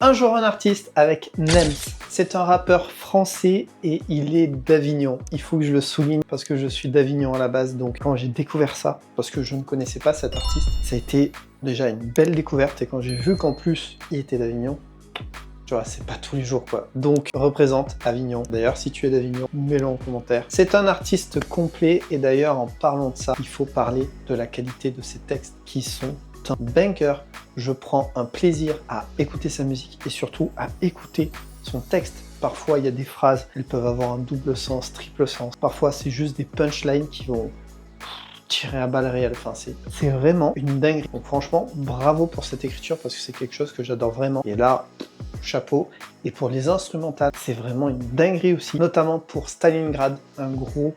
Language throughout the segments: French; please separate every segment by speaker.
Speaker 1: Un jour un artiste avec Nems. C'est un rappeur français et il est d'Avignon. Il faut que je le souligne parce que je suis d'Avignon à la base. Donc quand j'ai découvert ça, parce que je ne connaissais pas cet artiste, ça a été déjà une belle découverte. Et quand j'ai vu qu'en plus il était d'Avignon, tu vois, c'est pas tous les jours quoi. Donc représente Avignon. D'ailleurs, si tu es d'Avignon, mets-le en commentaire. C'est un artiste complet et d'ailleurs en parlant de ça, il faut parler de la qualité de ses textes qui sont un banger. Je prends un plaisir à écouter sa musique et surtout à écouter son texte. Parfois, il y a des phrases, elles peuvent avoir un double sens, triple sens. Parfois, c'est juste des punchlines qui vont tirer à balles réelles. Enfin, c'est vraiment une dinguerie. Donc franchement, bravo pour cette écriture parce que c'est quelque chose que j'adore vraiment. Et là, chapeau. Et pour les instrumentales, c'est vraiment une dinguerie aussi. Notamment pour Stalingrad, un gros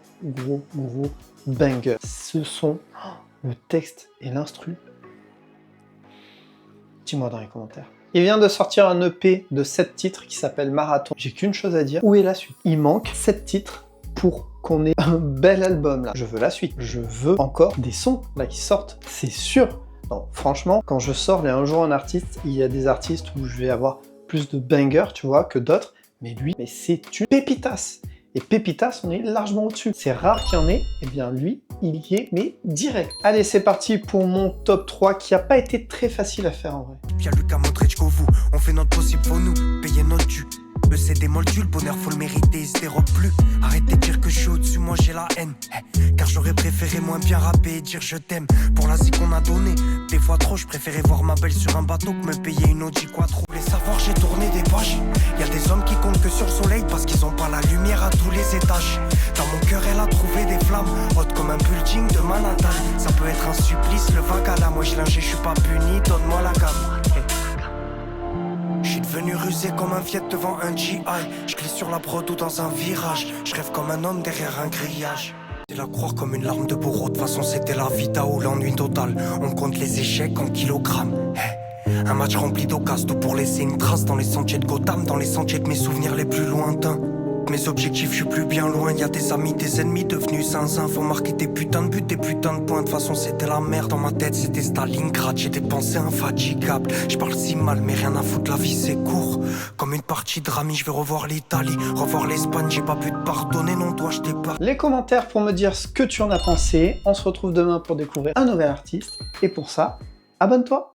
Speaker 1: banger. Ce sont le texte et l'instru. Dis-moi dans les commentaires. Il vient de sortir un EP de 7 titres qui s'appelle Marathon. J'ai qu'une chose à dire, où est la suite? Il manque 7 titres pour qu'on ait un bel album là. Je veux la suite. Je veux encore des sons là qui sortent, c'est sûr. Non, franchement, quand je sors les Un jour un artiste, il y a des artistes où je vais avoir plus de bangers, tu vois, que d'autres. Mais lui, mais c'est une pépitas. Et pépitas, on est largement au-dessus. C'est rare qu'il y en ait, et bien lui, il y est, mais direct. Allez, c'est parti pour mon top 3 qui n'a pas été très facile à faire en vrai.
Speaker 2: Y'a Lucas Modric qu'au vous, on fait notre possible pour nous, payer notre dû. C'est des moldus, le bonheur faut le mériter, il se dérobe plus. Arrêtez de dire que je suis au-dessus, moi j'ai la haine. Car j'aurais préféré moins bien rapper et dire je t'aime. Pour la zik qu'on a donné, des fois trop, je préférais voir ma belle sur un bateau que me payer une Audi Quattro. Les savoirs, j'ai tourné des pages. Y'a des hommes qui comptent que sur le soleil parce qu'ils ont pas la lumière à tous les étages. Dans mon cœur, elle a trouvé des flammes, hautes comme un building de Manhattan. Ça peut être un supplice, le vagala. Moi je lingé, je suis pas puni, donne-moi la gamme. J'suis devenu rusé comme un Fiat devant un GI. J'glisse sur la prod ou dans un virage. J'rêve comme un homme derrière un grillage. C'est la croire comme une larme de bourreau. De toute façon c'était la vita ou l'ennui total. On compte les échecs en kilogrammes. Un match rempli d'occasions, tout pour laisser une trace dans les sentiers de Gotham, dans les sentiers de mes souvenirs les plus lointains. Mes objectifs, je suis plus bien loin. Y'a des amis, des ennemis devenus zinzin. Faut marquer des putains de buts, des putains de points. De toute façon, c'était la merde. Dans ma tête, c'était Stalingrad. J'ai des pensées infatigables. Je parle si mal, mais rien à foutre. La vie, c'est court. Comme une partie de rami, je vais revoir l'Italie, revoir l'Espagne. J'ai pas pu te pardonner, non, toi, je t'ai pas.
Speaker 1: Les commentaires pour me dire ce que tu en as pensé. On se retrouve demain pour découvrir un nouvel artiste. Et pour ça, abonne-toi.